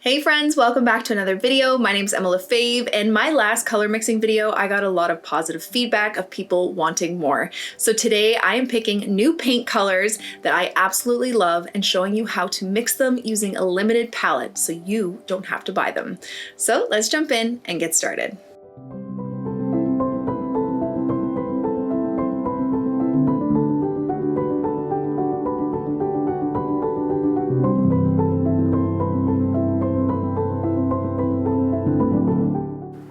Hey friends, welcome back to another video. My name is Emma Lefebvre. In my last color mixing video, I got a lot of positive feedback of people wanting more. So today I am picking new paint colors that I absolutely love and showing you how to mix them using a limited palette so you don't have to buy them. So let's jump in and get started.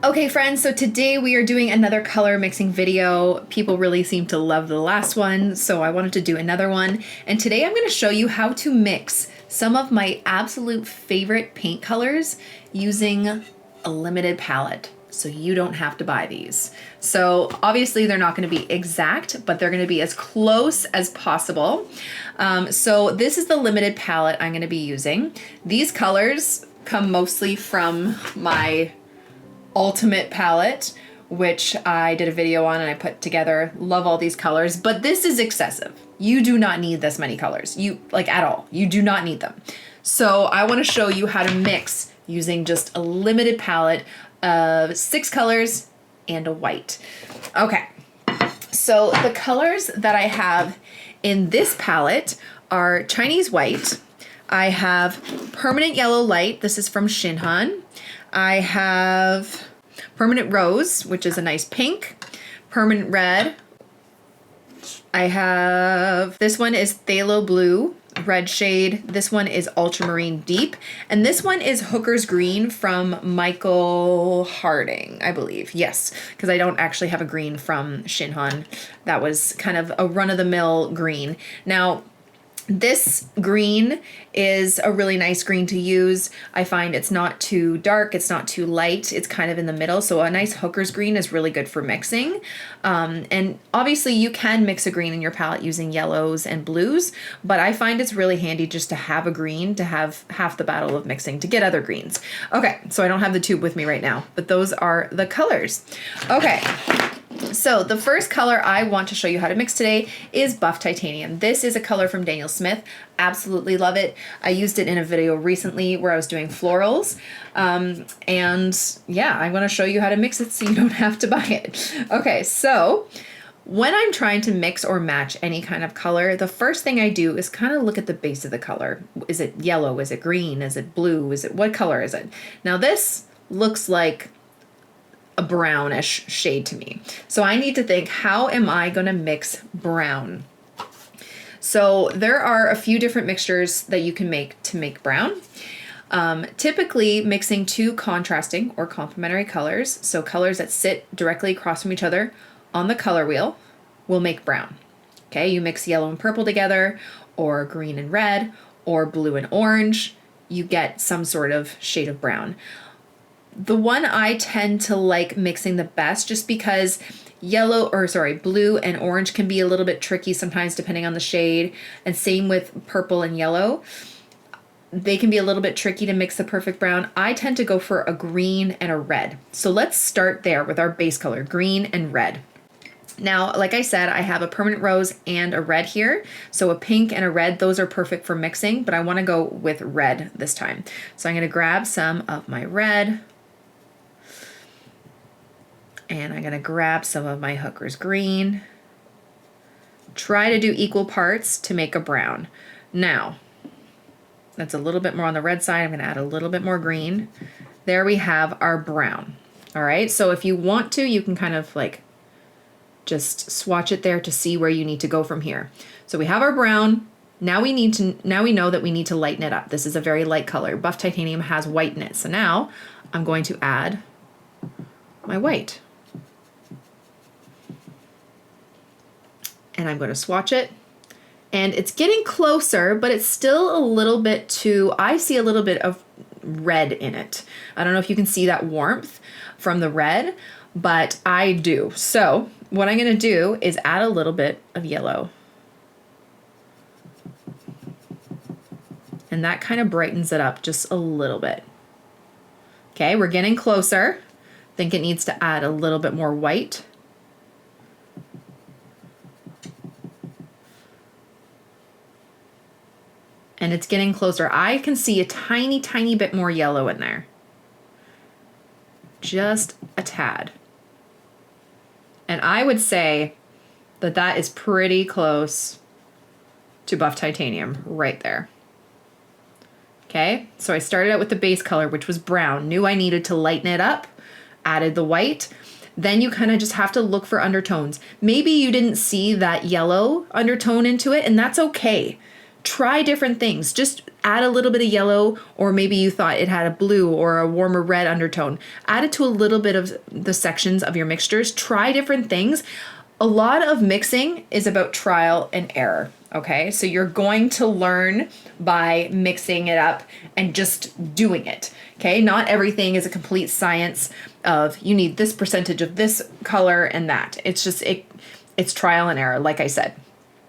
Okay friends, so today we are doing another color mixing video. People really seem to love the last one, so I wanted to do another one. And today I'm going to show you how to mix some of my absolute favorite paint colors using a limited palette, so you don't have to buy these. So obviously they're not going to be exact, but they're going to be as close as possible. So this is the limited palette I'm going to be using. These colors come mostly from my Ultimate palette, which I did a video on and I put together. Love all these colors, but this is excessive. You do not need this many colors, at all. You do not need them. So I want to show you how to mix using just a limited palette of 6 colors and a white. Okay, so the colors that I have in this palette are Chinese white. I have permanent yellow light. This is from Shinhan. I have permanent rose, which is a nice pink. Permanent red. I have, this one is phthalo blue, red shade. This one is ultramarine deep. And this one is Hooker's green from Michael Harding, I believe. Yes, because I don't actually have a green from Shinhan. That was kind of a run-of-the-mill green. Now, this green is a really nice green to use. I find it's not too dark, it's not too light, it's kind of in the middle. So a nice Hooker's green is really good for mixing. And obviously you can mix a green in your palette using yellows and blues, but I find it's really handy just to have a green to have half the battle of mixing to get other greens. Okay, so I don't have the tube with me right now, but those are the colors. Okay. So the first color I want to show you how to mix today is Buff Titanium. This is a color from Daniel Smith. Absolutely love it. I used it in a video recently where I was doing florals. And yeah, I want to show you how to mix it so you don't have to buy it. Okay, so when I'm trying to mix or match any kind of color, the first thing I do is kind of look at the base of the color. Is it yellow? Is it green? Is it blue? What color is it? Now this looks like a brownish shade to me. So I need to think, how am I going to mix brown? So there are a few different mixtures that you can make to make brown. Typically mixing 2 contrasting or complementary colors, so colors that sit directly across from each other on the color wheel, will make brown. Okay, you mix yellow and purple together, or green and red, or blue and orange, you get some sort of shade of brown. The one I tend to like mixing the best, just because blue and orange can be a little bit tricky sometimes depending on the shade, and same with purple and yellow. They can be a little bit tricky to mix the perfect brown. I tend to go for a green and a red. So let's start there with our base color, green and red. Now, like I said, I have a permanent rose and a red here. So a pink and a red, those are perfect for mixing, but I want to go with red this time. So I'm going to grab some of my red, and I'm going to grab some of my Hooker's green. Try to do equal parts to make a brown. Now, that's a little bit more on the red side. I'm going to add a little bit more green. There we have our brown. All right, so if you want to, you can kind of like just swatch it there to see where you need to go from here. So we have our brown. Now we know that we need to lighten it up. This is a very light color. Buff Titanium has white in it. So now I'm going to add my white. And I'm going to swatch it, and it's getting closer, but it's still a little bit I see a little bit of red in it. I don't know if you can see that warmth from the red, but I do. So what I'm going to do is add a little bit of yellow. And that kind of brightens it up just a little bit. Okay, we're getting closer. I think it needs to add a little bit more white. and it's getting closer. I can see a tiny, tiny bit more yellow in there. Just a tad. And I would say that that is pretty close to buff titanium right there. Okay, so I started out with the base color, which was brown, knew I needed to lighten it up, added the white. Then you kind of just have to look for undertones. Maybe you didn't see that yellow undertone into it, and that's okay. Try different things. Just add a little bit of yellow, or maybe you thought it had a blue or a warmer red undertone. Add it to a little bit of the sections of your mixtures. Try different things. A lot of mixing is about trial and error. Okay, so you're going to learn by mixing it up and just doing it. Okay, not everything is a complete science of you need this percentage of this color and that. It's just, it's trial and error, like I said.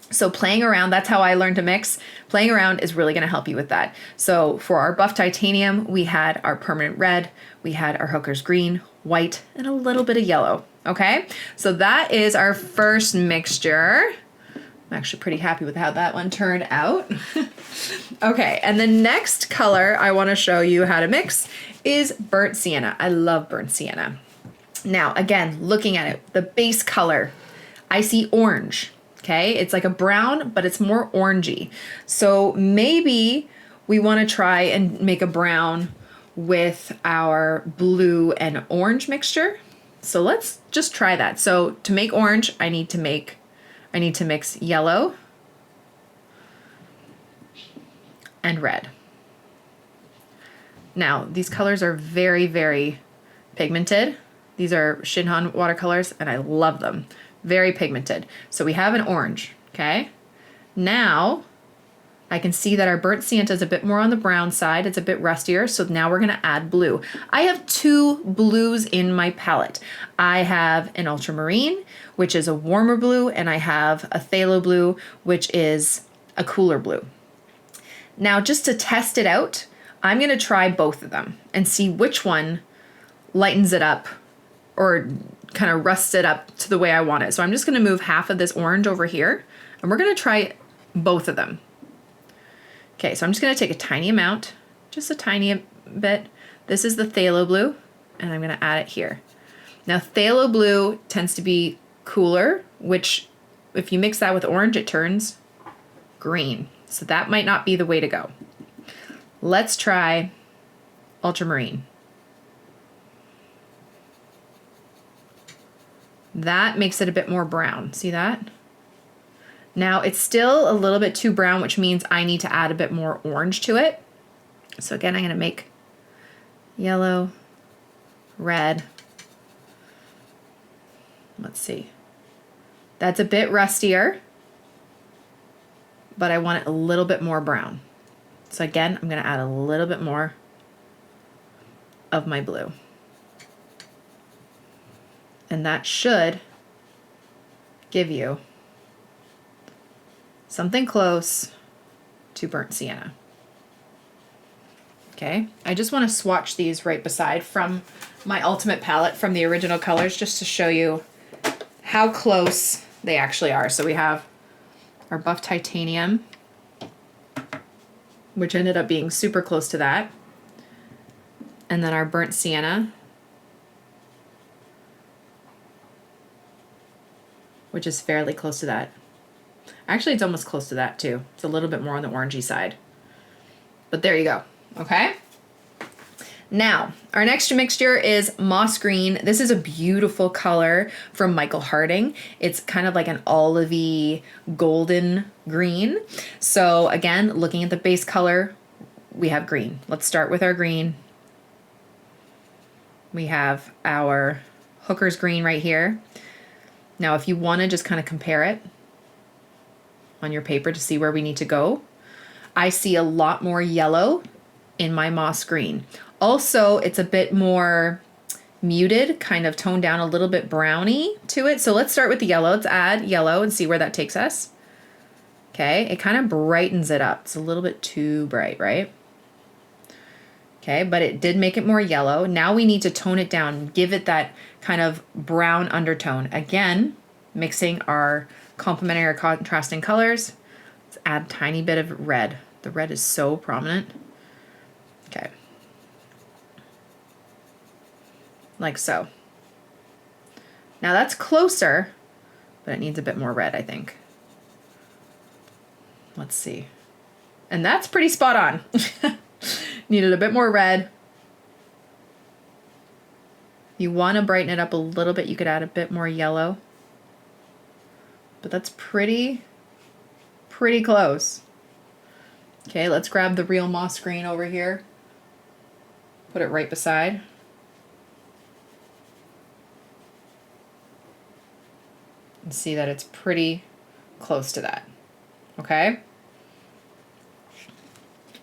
So playing around, that's how I learned to mix. Playing around is really gonna help you with that. So for our buff titanium, we had our permanent red, we had our hooker's green, white, and a little bit of yellow, okay? So that is our first mixture. I'm actually pretty happy with how that one turned out. Okay, and the next color I wanna show you how to mix is burnt sienna. I love burnt sienna. Now, again, looking at it, the base color, I see orange, okay? It's like a brown, but it's more orangey. So maybe we wanna try and make a brown with our blue and orange mixture. So let's just try that. So to make orange, I need to mix yellow and red. Now, these colors are very, very pigmented. These are Shinhan watercolors, and I love them. Very pigmented. So we have an orange, okay? Now, I can see that our burnt sienna is a bit more on the brown side. It's a bit rustier, so now we're gonna add blue. I have two blues in my palette. I have an ultramarine, which is a warmer blue, and I have a phthalo blue, which is a cooler blue. Now, just to test it out, I'm gonna try both of them and see which one lightens it up or kind of rusts it up to the way I want it. So I'm just gonna move half of this orange over here, and we're gonna try both of them. Okay, so I'm just gonna take a tiny amount, just a tiny bit. This is the phthalo blue, and I'm gonna add it here. Now, phthalo blue tends to be cooler, which if you mix that with orange, it turns green. So that might not be the way to go. Let's try ultramarine. That makes it a bit more brown. See that? Now it's still a little bit too brown, which means I need to add a bit more orange to it. So again, I'm gonna make yellow, red. Let's see. That's a bit rustier, but I want it a little bit more brown. So again, I'm gonna add a little bit more of my blue. And that should give you something close to burnt sienna. Okay, I just want to swatch these right beside from my ultimate palette from the original colors just to show you how close they actually are. So we have our buff titanium, which ended up being super close to that. And then our burnt sienna, which is fairly close to that. Actually, it's almost close to that too. It's a little bit more on the orangey side. But there you go, okay? Now, our next mixture is moss green. This is a beautiful color from Michael Harding. It's kind of like an olivey golden green. So again, looking at the base color, we have green. Let's start with our green. We have our hooker's green right here. Now, if you want to just kind of compare it on your paper to see where we need to go, I see a lot more yellow in my moss green. Also, it's a bit more muted, kind of toned down a little bit browny to it. So let's start with the yellow. Let's add yellow and see where that takes us. Okay, it kind of brightens it up. It's a little bit too bright, right? Okay, but it did make it more yellow. Now we need to tone it down, give it that kind of brown undertone. Again, mixing our complementary or contrasting colors. Let's add a tiny bit of red The red is so prominent. Okay. Like so. Now that's closer, but it needs a bit more red, I think. Let's see. And that's pretty spot on. Needed a bit more red. You want to brighten it up a little bit. You could add a bit more yellow. But that's pretty close. Okay, let's grab the real moss green over here. Put it right beside. And see that it's pretty close to that. Okay?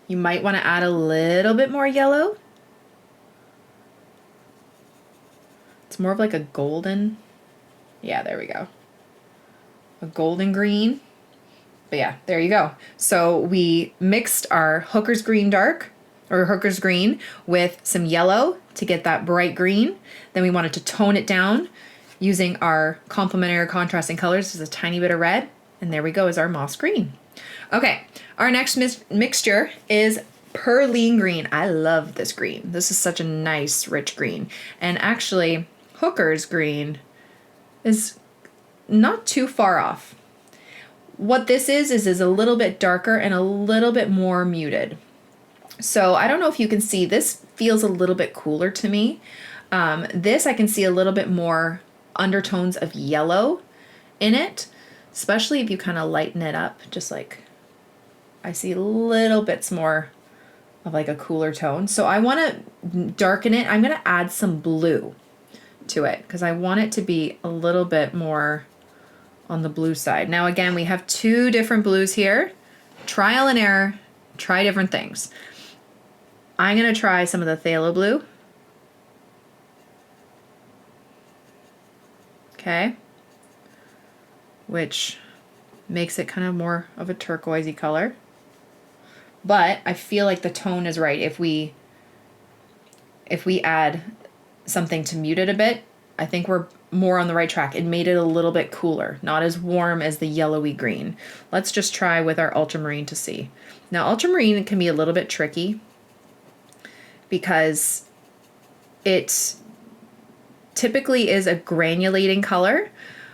You might want to add a little bit more yellow. It's more of like a golden. Yeah, there we go. A golden green. But yeah, there you go. So we mixed our Hooker's Green Dark, or Hooker's Green, with some yellow to get that bright green. Then we wanted to tone it down using our complementary contrasting colors. There's a tiny bit of red. And there we go, is our moss green. Okay, our next mixture is Perline Green. I love this green. This is such a nice, rich green. And actually, Hooker's Green is not too far off. What this is a little bit darker and a little bit more muted. So I don't know if you can see, this feels a little bit cooler to me. This I can see a little bit more undertones of yellow in it, especially if you kind of lighten it up, just like I see little bits more of like a cooler tone. So I want to darken it. I'm going to add some blue to it because I want it to be a little bit more on the blue side. Now again, we have two different blues here. Trial and error, try different things. I'm going to try some of the phthalo blue. Okay. Which makes it kind of more of a turquoisey color. But I feel like the tone is right. If we add something to mute it a bit, I think we're more on the right track. It made it a little bit cooler, not as warm as the yellowy green. Let's just try with our ultramarine to see. Now ultramarine can be a little bit tricky because it typically is a granulating color,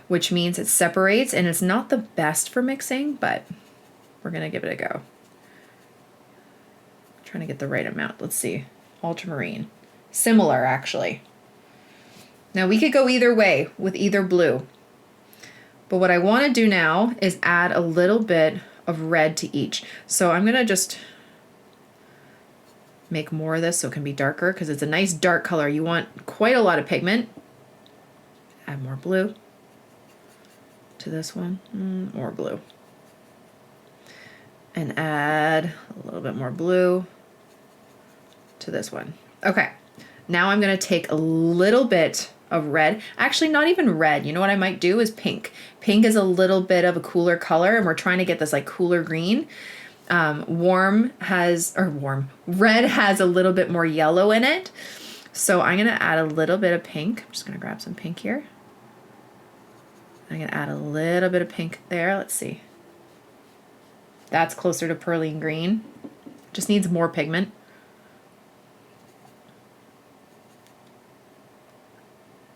which means it separates, and it's not the best for mixing, but we're gonna give it a go. Trying to get the right amount. Let's see. Ultramarine. Similar, actually. Now we could go either way with either blue. But what I want to do now is add a little bit of red to each. So I'm going to just make more of this so it can be darker because it's a nice dark color. You want quite a lot of pigment. Add more blue to this one. More blue. And add a little bit more blue to this one. Okay, now I'm going to take a little bit of red. Actually, not even red. You know what I might do is pink. Pink is a little bit of a cooler color, and we're trying to get this like cooler green. Red has a little bit more yellow in it. So I'm going to add a little bit of pink. I'm just going to grab some pink here. I'm going to add a little bit of pink there. Let's see. That's closer to Perline Green. Just needs more pigment.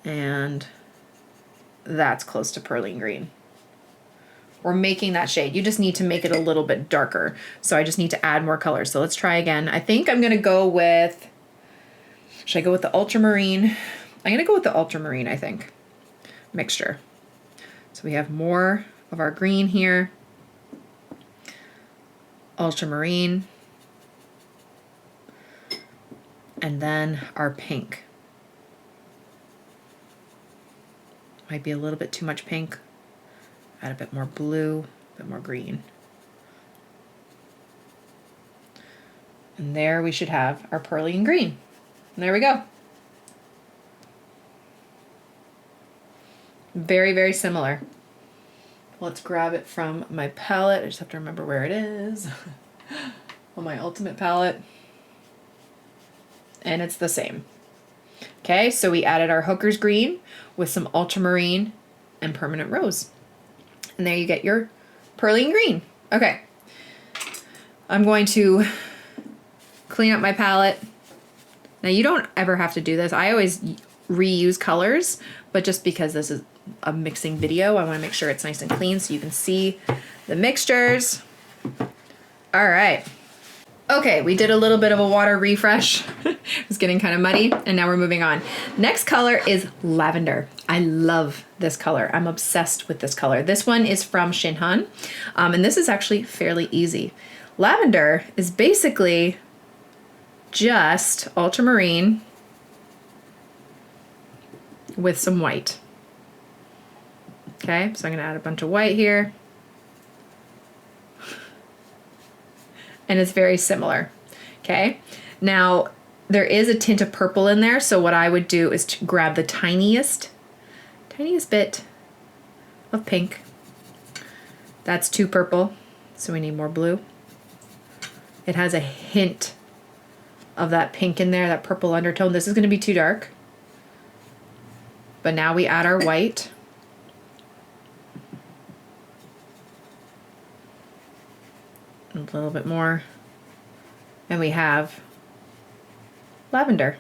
And that's close to Perline Green. We're making that shade. You just need to make it a little bit darker. So I just need to add more color. So let's try again. I think I'm going to go with, should I go with the ultramarine? I'm going to go with the ultramarine, I think, mixture. So we have more of our green here. Ultramarine. And then our pink. Might be a little bit too much pink. Add a bit more blue, a bit more green. And there we should have our Perline Green. And there we go. Very, very similar. Let's grab it from my palette. I just have to remember where it is. On my Ultimate palette. And it's the same. Okay, so we added our Hooker's Green with some ultramarine and permanent rose. And there you get your Perline Green. Okay. I'm going to clean up my palette. Now you don't ever have to do this. I always reuse colors, but just because this is a mixing video, I want to make sure it's nice and clean so you can see the mixtures. All right. Okay, we did a little bit of a water refresh. It was getting kind of muddy, and now we're moving on. Next color is Lavender. I love this color. I'm obsessed with this color. This one is from Quin, and this is actually fairly easy. Lavender is basically just ultramarine with some white. Okay, so I'm gonna add a bunch of white here. And it's very similar. Okay, now there is a tint of purple in there, so what I would do is to grab the tiniest bit of pink. That's too purple, so we need more blue. It has a hint of that pink in there, that purple undertone. This is going to be too dark. But now we add our white. A little bit more. And we have lavender.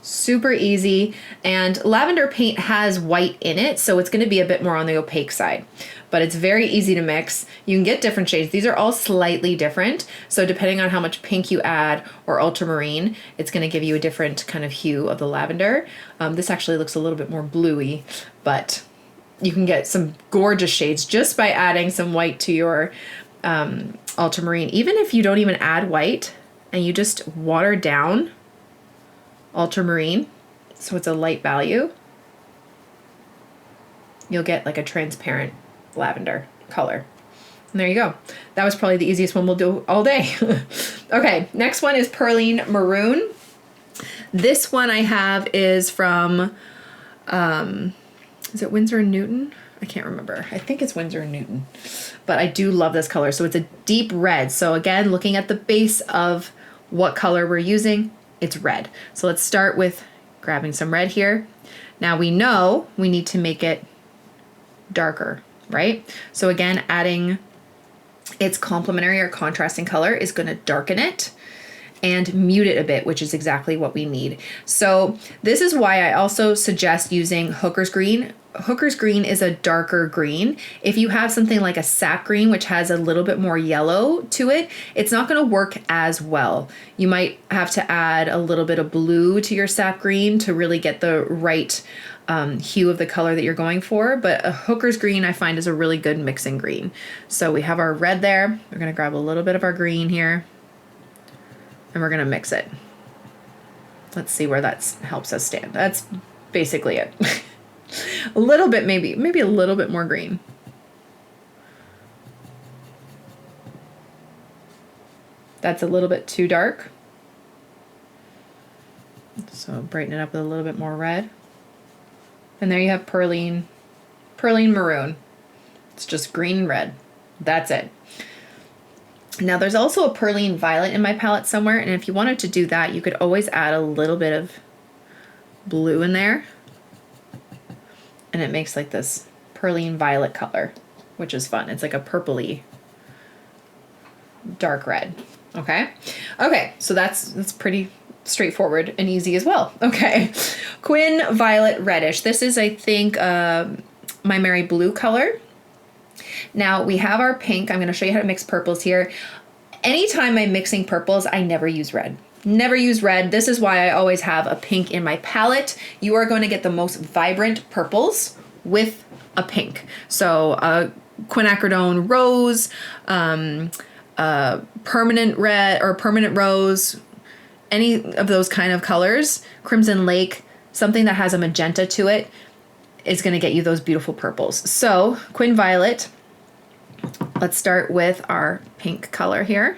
Super easy. And lavender paint has white in it, so it's going to be a bit more on the opaque side. But it's very easy to mix. You can get different shades. These are all slightly different. So depending on how much pink you add or ultramarine, it's going to give you a different kind of hue of the lavender. This actually looks a little bit more bluey, but you can get some gorgeous shades just by adding some white to your ultramarine. Even if you don't even add white and you just water down ultramarine, so it's a light value, you'll get like a transparent lavender color. And there you go. That was probably the easiest one we'll do all day. Okay, next one is Perline Maroon. This one I have is from, is it Windsor and Newton? I can't remember. I think it's Windsor and Newton. But I do love this color. So it's a deep red. So again, looking at the base of what color we're using, it's red. So let's start with grabbing some red here. Now we know we need to make it darker, right? So again, adding its complementary or contrasting color is going to darken it and mute it a bit, which is exactly what we need. So this is why I also suggest using Hooker's Green. Hooker's Green is a darker green. If you have something like a sap green, which has a little bit more yellow to it, it's not going to work as well. You might have to add a little bit of blue to your sap green to really get the right hue of the color that you're going for. But a Hooker's Green I find is a really good mixing green. So we have our red there. We're going to grab a little bit of our green here and we're going to mix it. Let's see where that helps us stand. That's basically it. A little bit, maybe a little bit more green. That's a little bit too dark. So brighten it up with a little bit more red. And there you have Perline Maroon. It's just green and red. That's it. Now there's also a Perline Violet in my palette somewhere, and if you wanted to do that, you could always add a little bit of blue in there. And it makes like this Perline Violet color, which is fun. It's like a purpley dark red. Okay. Okay, so that's pretty straightforward and easy as well. Okay. Quin Violet Reddish. This is, I think, my Merry Blue color. Now we have our pink. I'm going to show you how to mix purples here. Anytime I'm mixing purples, I never use red. Never use red. This is why I always have a pink in my palette. You are going to get the most vibrant purples with a pink. So quinacridone rose, permanent red or permanent rose, any of those kind of colors, Crimson Lake, something that has a magenta to it is going to get you those beautiful purples. So Quin Violet, let's start with our pink color here.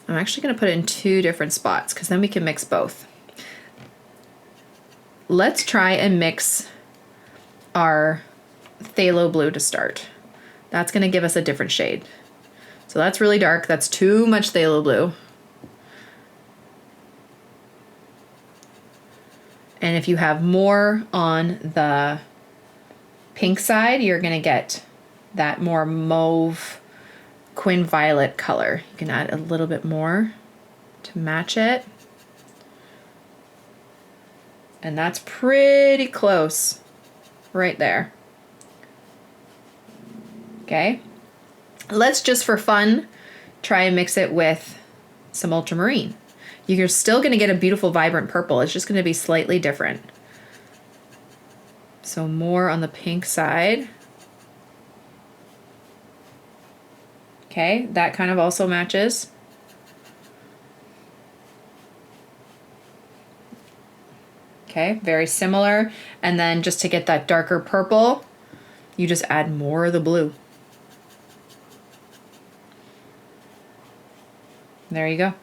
I'm actually going to put it in two different spots because then we can mix both. Let's try and mix our phthalo blue to start. That's going to give us a different shade. So that's really dark. That's too much phthalo blue. And if you have more on the pink side, you're going to get that more mauve Quin violet color. You can add a little bit more to match it. And that's pretty close right there. Okay. Let's just for fun try and mix it with some ultramarine. You're still going to get a beautiful vibrant purple. It's just going to be slightly different. So more on the pink side. Okay, that kind of also matches. Okay, very similar. And then just to get that darker purple, you just add more of the blue. There you go.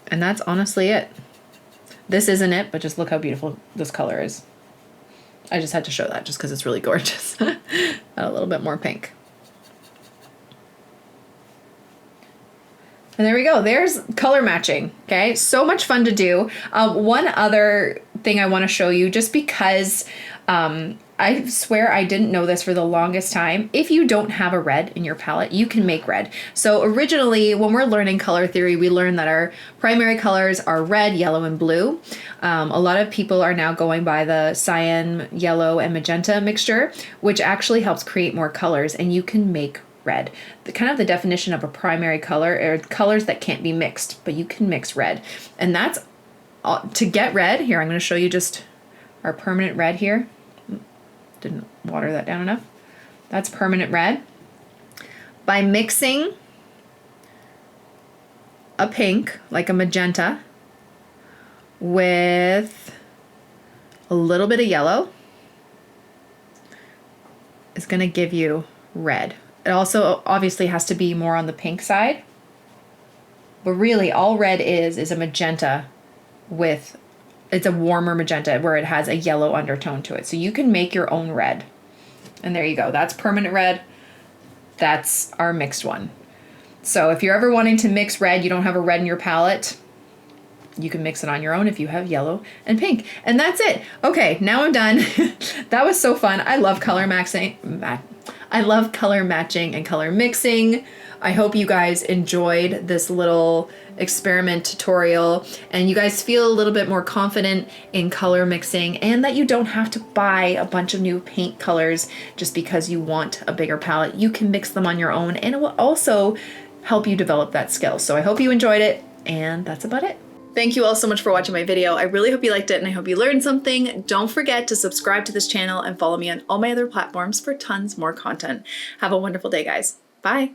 And that's honestly it. This isn't it, but just look how beautiful this color is. I just had to show that just because it's really gorgeous. Add a little bit more pink. And there we go. There's color matching. Okay, so much fun to do. One other thing I want to show you, just because I swear I didn't know this for the longest time. If you don't have a red in your palette, you can make red. So originally, when we're learning color theory, we learned that our primary colors are red, yellow, and blue. A lot of people are now going by the cyan, yellow, and magenta mixture, which actually helps create more colors, and you can make red. The definition of a primary color are colors that can't be mixed, but you can mix red. And that's to get red. Here, I'm going to show you just our permanent red here. Didn't water that down enough. That's permanent red. By mixing a pink, like a magenta, with a little bit of yellow, is going to give you red. It also obviously has to be more on the pink side, but really all red is a magenta with, it's a warmer magenta where it has a yellow undertone to it. So you can make your own red. And there you go. That's permanent red. That's our mixed one. So if you're ever wanting to mix red, you don't have a red in your palette, you can mix it on your own if you have yellow and pink. And that's it. Okay, now I'm done. That was so fun. I love color matching. I love color matching and color mixing. I hope you guys enjoyed this little experiment tutorial and you guys feel a little bit more confident in color mixing, and that you don't have to buy a bunch of new paint colors just because you want a bigger palette. You can mix them on your own, and it will also help you develop that skill. So I hope you enjoyed it, and that's about it. Thank you all so much for watching my video. I really hope you liked it and I hope you learned something. Don't forget to subscribe to this channel and follow me on all my other platforms for tons more content. Have a wonderful day, guys. Bye.